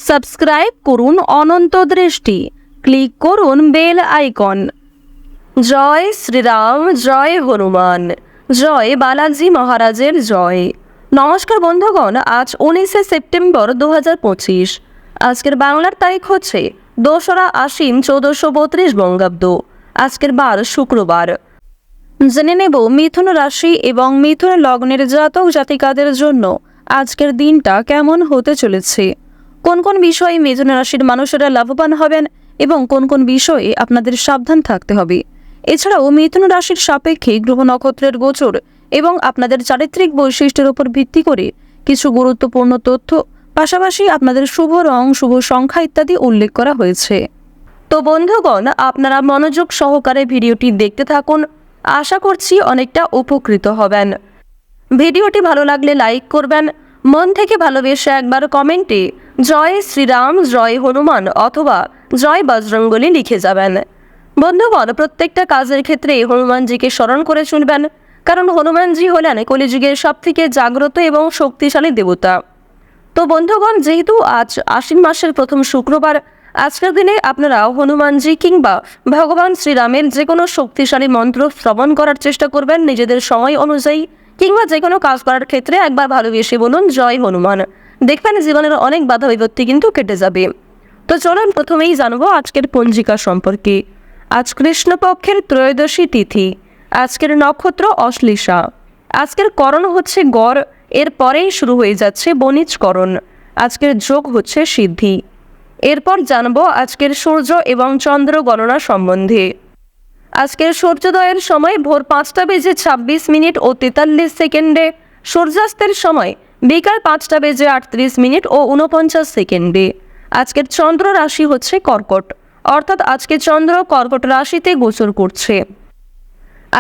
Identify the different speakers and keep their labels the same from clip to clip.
Speaker 1: Subscribe করুন অনন্ত দৃষ্টি, click করুন বেল আইকন। জয় শ্রীরাম, জয় হনুমান, জয় বালাজি মহারাজের জয়। নমস্কার বন্ধুগণ, আজ 19শে সেপ্টেম্বর 2025। আজকের বাংলার তারিখ হচ্ছে 2রা আশ্বিন 1432 বঙ্গাব্দ। আজকের বার শুক্রবার। জেনে নেব মিথুন রাশি এবং মিথুন লগ্নের জাতক জাতিকাদের জন্য আজকের দিনটা কেমন হতে চলেছে। কোন কোন বিষয়ে মিথুন রাশির মানুষেরা লাভবান হবেন এবং কোন কোন বিষয়ে আপনাদের সাবধান থাকতে হবে। এছাড়াও মিথুন রাশির সাপেক্ষে গ্রহ নক্ষত্রের গোচর এবং আপনাদের চারিত্রিক বৈশিষ্ট্যের উপর ভিত্তি করে কিছু গুরুত্বপূর্ণ তথ্য, পাশাপাশি আপনাদের শুভ রং, শুভ সংখ্যা ইত্যাদি উল্লেখ করা হয়েছে। তো বন্ধুগণ, আপনারা মনোযোগ সহকারে ভিডিওটি দেখতে থাকুন। আশা করছি অনেকটা উপকৃত হবেন। ভিডিওটি ভালো লাগলে লাইক করবেন, মন থেকে ভালোবেসে একবার কমেন্টে জয় শ্রীরাম, জয় হনুমান অথবা জয় বজরঙ্গলী লিখে যাবেন। বন্ধুগণ, প্রত্যেকটা কাজের ক্ষেত্রে হনুমানজিকে স্মরণ করে চলবেন, কারণ হনুমানজি হলেন কলিযুগের সবথেকে জাগ্রত এবং শক্তিশালী দেবতা। তো বন্ধুগণ, যেহেতু আজ আশ্বিন মাসের প্রথম শুক্রবার, আজকের দিনে আপনারা হনুমানজি কিংবা ভগবান শ্রীরামের যে কোনো শক্তিশালী মন্ত্র শ্রবণ করার চেষ্টা করবেন নিজেদের সময় অনুযায়ী, কিংবা যে কোনো কাজ করার ক্ষেত্রে একবার ভালোবেসে বলুন জয় হনুমান। দেখবেন জীবনের অনেক বাধা বিপত্তি কিন্তু কেটে যাবে। তো চলুন প্রথমেই জানবো আজকের পঞ্জিকা সম্পর্কে। আজ কৃষ্ণপক্ষের ত্রয়োদশী তিথি। আজকের নক্ষত্র অশ্লেষা। আজকের করণ হচ্ছে গড়, এর পরেই শুরু হয়ে যাচ্ছে বণিজকরণ। আজকের যোগ হচ্ছে সিদ্ধি। এরপর জানবো আজকের সূর্য এবং চন্দ্র গণনা সম্বন্ধে। আজকের সূর্যোদয়ের সময় ভোর 5টা বেজে 26 ও 43 সেকেন্ডে, সূর্যাস্তের সময় বিকাল 5টা বেজে 38 ও 49 সেকেন্ডে। আজকের চন্দ্র রাশি হচ্ছে কর্কট, অর্থাৎ আজকে চন্দ্র কর্কট রাশিতে গোচর করছে।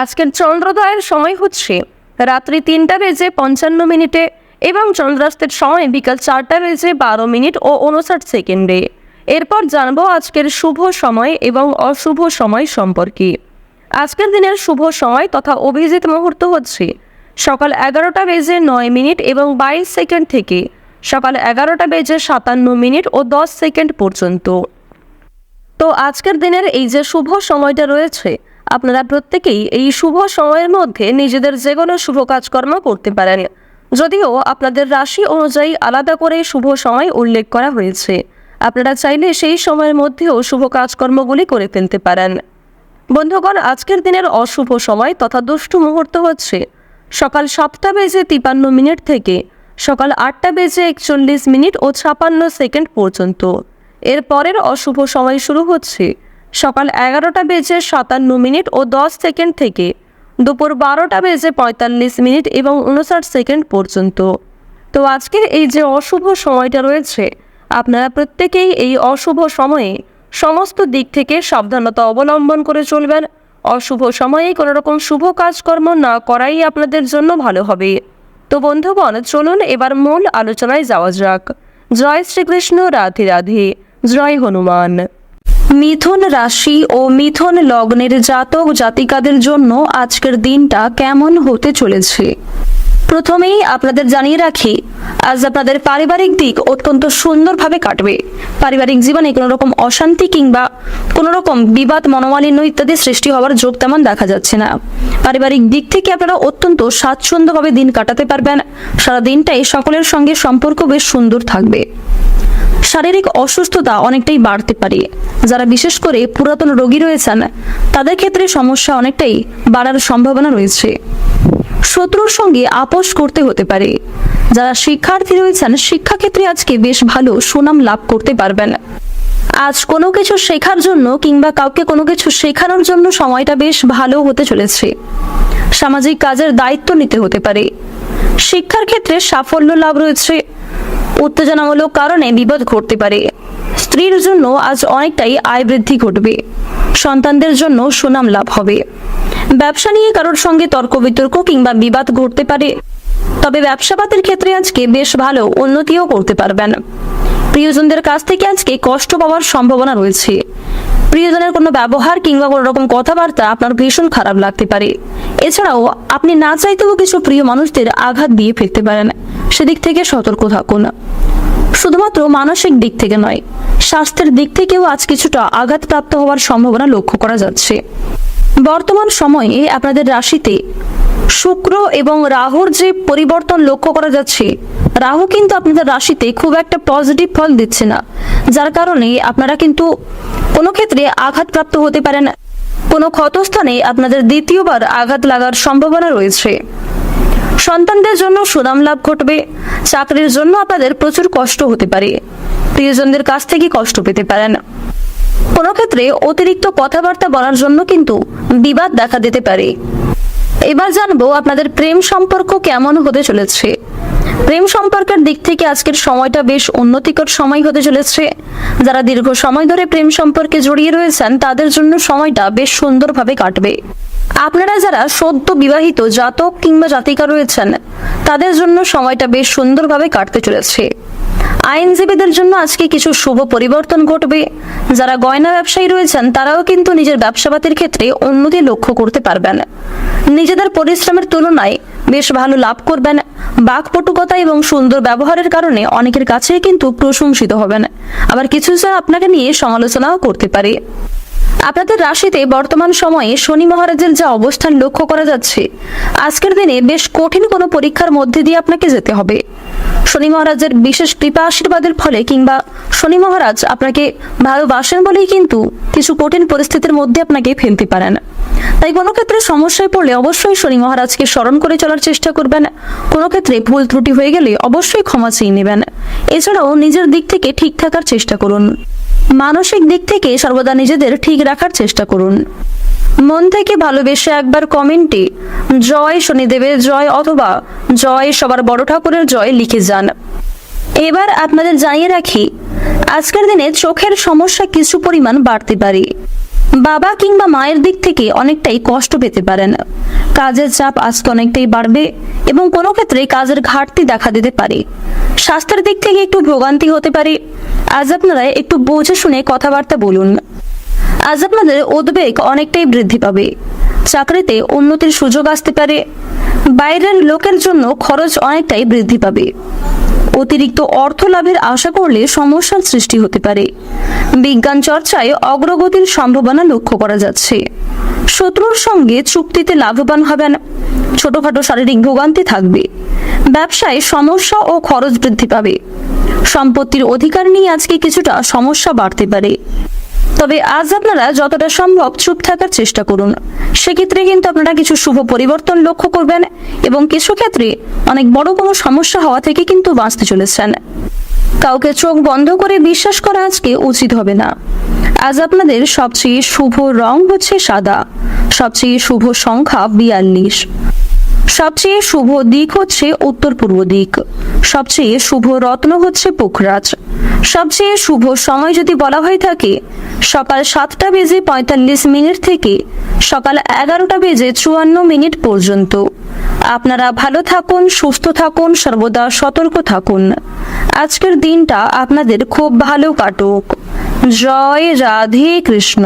Speaker 1: আজকের চন্দ্রোদয়ের সময় হচ্ছে রাত্রি 3টা বেজে 55 এবং চন্দ্রাস্তের সময় বিকাল 4টা বেজে 12 ও 59 সেকেন্ডে। এরপর জানবো আজকের শুভ সময় এবং অশুভ সময় সম্পর্কে। আজকের দিনের শুভ সময় তথা অভিজিৎ মুহূর্ত হচ্ছে সকাল 11টা বেজে 9 এবং 22 সেকেন্ড থেকে সকাল 11টা বেজে 57 ও 10 সেকেন্ড পর্যন্ত। তো আজকের দিনের এই যে শুভ সময়টা রয়েছে, আপনারা প্রত্যেকেই এই শুভ সময়ের মধ্যে নিজেদের যে কোনো শুভ কাজকর্ম করতে পারেন, যদিও আপনাদের রাশি অনুযায়ী আলাদা করে শুভ সময় উল্লেখ করা হয়েছে। আপনারা চাইলে সেই সময়ের মধ্যেও শুভ কাজকর্মগুলি করে ফেলতে পারেন। বন্ধুগণ, আজকের দিনের অশুভ সময় তথা দুষ্টু মুহূর্ত হচ্ছে সকাল 7টা বেজে 53 থেকে সকাল 8টা বেজে 41 ও 56 সেকেন্ড পর্যন্ত। এর পরের অশুভ সময় শুরু হচ্ছে সকাল 11টা বেজে 57 ও 10 সেকেন্ড থেকে দুপুর 12টা বেজে 45 এবং 59 সেকেন্ড পর্যন্ত। তো আজকের এই যে অশুভ সময়টা রয়েছে, আপনারা প্রত্যেকেই এই অশুভ সময়ে সমস্ত দিক থেকে সাবধানতা অবলম্বন করে চলবেন। অশুভ সময়ে কোনো রকম শুভ কাজকর্ম না করাই আপনাদের জন্য ভালো হবে। তো বন্ধুগণ, চলুন এবার মূল আলোচনায় যাওয়া যাক। জয় শ্রীকৃষ্ণ, রাধে রাধে, জয় হনুমান। মিথুন রাশি ও মিথুন লগ্নের জাতক জাতিকাদের জন্য আজকের দিনটা কেমন হতে চলেছে। প্রথমেই আপনাদের জানিয়ে রাখি, আজ আপনাদের পারিবারিক দিক অত্যন্ত সুন্দরভাবে কাটবে। পারিবারিক জীবনে কোনো রকম অশান্তি কিংবা কোনো রকম বিবাদ, মনোমালিন্য ইত্যাদি সৃষ্টি হওয়ার যোগ তেমন দেখা যাচ্ছে না। পারিবারিক দিক থেকে আপনারা অত্যন্ত স্বাচ্ছন্দ্যভাবে দিন কাটাতে পারবেন। সারা দিনটাই সকলের সঙ্গে সম্পর্ক বেশ সুন্দর থাকবে। শারীরিক অসুস্থতা অনেকটাই বাড়তে পারে। যারা বিশেষ করে পুরাতন রোগী রয়েছেন, তাদের ক্ষেত্রে সমস্যা অনেকটাই বাড়ার সম্ভাবনা রয়েছে। শত্রুর সঙ্গে আপোষ করতে হতে পারে। যারা শিক্ষার্থী রয়েছেন, শিক্ষাক্ষেত্রে আজকে বেশ ভালো সুনাম লাভ করতে পারবেন। আজ কোনো কিছু শেখার জন্য কিংবা কাউকে কোনো কিছু শেখানোর জন্য সময়টা বেশ ভালো হতে চলেছে। সামাজিক কাজের দায়িত্ব নিতে হতে পারে। শিক্ষার ক্ষেত্রে সাফল্য লাভ রয়েছে। উত্তেজনামূলক কারণে বিপদ ঘটতে পারে। স্ত্রীর জন্য আজ অনেকটাই আয় বৃদ্ধি ঘটবে। সন্তানদের জন্য সুনাম লাভ হবে। ব্যবসা নিয়ে কারোর সঙ্গে তর্ক বিতর্ক কিংবা বিবাদ ঘটতে পারে, তবে ব্যবসাপাতের ক্ষেত্রে আজকে বেশ ভালো উন্নতিও করতে পারবেন। প্রিয়জনদের কাছ থেকে আজকে কষ্ট পাওয়ার সম্ভাবনা রয়েছে। প্রিয়জনের কোনো ব্যবহার কিংবা কোনো রকম কথাবার্তা আপনার ভীষণ খারাপ লাগতে পারে। এছাড়াও আপনি না চাইতেও কিছু প্রিয় মানুষদের আঘাত দিয়ে ফেলতে পারেন, সেদিক থেকে সতর্ক থাকুন।
Speaker 2: শুধুমাত্র মানসিক দিক থেকে নয়, স্বাস্থ্যের দিক থেকেও আজ কিছুটা আঘাতপ্রাপ্ত হওয়ার সম্ভাবনা লক্ষ্য করা যাচ্ছে। বর্তমান সময়ে আপনাদের রাশিতে শুক্র এবং রাহুর যে পরিবর্তন লক্ষ্য করা যাচ্ছে, রাহু কিন্তু আপনাদের রাশিতে খুব একটা পজিটিভ ফল দিচ্ছে না, যার কারণে আপনারা কিন্তু কোনো ক্ষেত্রে আঘাতপ্রাপ্ত হতে পারেন। কোনো ক্ষতস্থানে আপনাদের দ্বিতীয়বার আঘাত লাগার সম্ভাবনা রয়েছে। সন্তানদের জন্য সুনাম লাভ ঘটবে। চাকরির জন্য আপনাদের প্রচুর কষ্ট হতে পারে, প্রিয়জনদের কাছ থেকে কষ্ট পেতে পারেন। কোনো ক্ষেত্রে অতিরিক্ত কথাবার্তা বলার জন্য কিন্তু বিবাদ দেখা দিতে পারে। এবার জানবো আপনাদের প্রেম সম্পর্ক কেমন হতে চলেছে। প্রেম সম্পর্কের দিক থেকে আজকের সময়টা বেশ উন্নতিকর সময় হতে চলেছে। যারা দীর্ঘ সময় ধরে প্রেম সম্পর্কে জড়িয়ে রয়েছেন তাদের জন্য সময়টা বেশ সুন্দরভাবে কাটবে। আপনারা যারা সদ্য বিবাহিত জাতক কিংবা জাতিকা রয়েছেন তাদের জন্য সময়টা বেশ সুন্দরভাবে কাটতে চলেছে। আইনজীবীদের জন্য আজকে কিছু শুভ পরিবর্তন ঘটবে। যারা গয়না ব্যবসায়ী রয়েছেন তারাও কিন্তু নিজের ব্যবসাপাতির ক্ষেত্রে উন্নতি লক্ষ্য করতে পারবেন। নিজেদের পরিশ্রমের তুলনায় বেশ ভালো লাভ করবেন। বাকপটুকতা এবং সুন্দর ব্যবহারের কারণে অনেকের কাছে কিন্তু প্রশংসিত হবেন, আবার কিছু জন আপনাকে নিয়ে সমালোচনাও করতে পারে। আপনাদের রাশিতে বর্তমান সময়ে শনি মহারাজের যা অবস্থান লক্ষ্য করা যাচ্ছে, আজকের দিনে বেশ কঠিন কোনো পরীক্ষার মধ্যে দিয়ে আপনাকে যেতে হবে। শনি মহারাজের বিশেষ কৃপা আশীর্বাদের ফলে কিংবা শনি মহারাজ আপনাকে ভালোবাসেন বলেই কিন্তু কিছু কঠিন পরিস্থিতির মধ্যে আপনাকে ফেলতে পারেন। তাই কোনো ক্ষেত্রে সমস্যায় পড়লে অবশ্যই শনি মহারাজকে স্মরণ করে চলার চেষ্টা করবেন। কোনো ক্ষেত্রে ভুল ত্রুটি হয়ে গেলে অবশ্যই ক্ষমা চেয়ে নেবেন। এছাড়াও নিজের দিক থেকে ঠিক থাকার চেষ্টা করুন। মানসিক দিক থেকে সর্বদা নিজেদের ঠিক রাখার চেষ্টা করুন। মন থেকে ভালোবেসে একবার কমেন্টে জয় শনিদেবের জয় অথবা জয় সবার বড় ঠাকুরের জয় লিখে যান। এবার আপনাদের জানিয়ে রাখি, আজকের দিনে চোখের সমস্যা কিছু পরিমাণ বাড়তে পারে। বাবা কিংবা মায়ের দিক থেকে অনেকটাই কষ্ট পেতে পারেন। কাজের চাপ আজকে অনেকটাই বাড়বে এবং কোনো ক্ষেত্রে কাজের ঘাটতি দেখা দিতে পারে। স্বাস্থ্যের দিক থেকে একটু ভোগান্তি হতে পারে। আজ আপনারা একটু বুঝে শুনে কথাবার্তা বলুন। আজ আপনাদের উদ্বেগ অনেকটাই বৃদ্ধি পাবে। চাকরিতে উন্নতির সুযোগ আসতে পারে। বাইরের লোকের জন্য খরচ অনেকটাই বৃদ্ধি পাবে। অতিরিক্ত অর্থ লাভের আশা করলে সমস্যার সৃষ্টি হতে পারে। বিজ্ঞান চর্চায় অগ্রগতির সম্ভাবনা লক্ষ্য করা যাচ্ছে। শত্রুর সঙ্গে চুক্তিতে লাভবান হবেন। ছোটখাটো শারীরিক ভোগান্তি থাকবে। ব্যবসায় সমস্যা ও খরচ বৃদ্ধি পাবে। সম্পত্তির অধিকার নিয়ে আজকে কিছুটা সমস্যা বাড়তে পারে। তবে আজ আপনারা যতটা সম্ভব চুপ থাকার চেষ্টা করুন। সেক্ষেত্রে কিন্তু আপনারা কিছু শুভ পরিবর্তন লক্ষ্য করবেন এবং কিছু ক্ষেত্রে অনেক বড় কোনো সমস্যা হওয়া থেকে কিন্তু বাঁচতে চলেছেন। কাউকে চোখ বন্ধ করে বিশ্বাস করা আজকে উচিত হবে না। আজ আপনাদের সবচেয়ে শুভ রং হচ্ছে সাদা। সবচেয়ে শুভ সংখ্যা 42। সবচেয়ে শুভ দিক হচ্ছে উত্তর পূর্ব দিক। সবচেয়ে শুভ রত্ন হচ্ছে পুখরাজ। সবচেয়ে শুভ সময় যদি বলা হয়ে থাকে সকাল 7:45 থেকে সকাল 11:54 পর্যন্ত। আপনারা ভালো থাকুন, সুস্থ থাকুন, সর্বদা সতর্ক থাকুন। আজকের দিনটা আপনাদের খুব ভালো কাটুক। জয় রাধে কৃষ্ণ।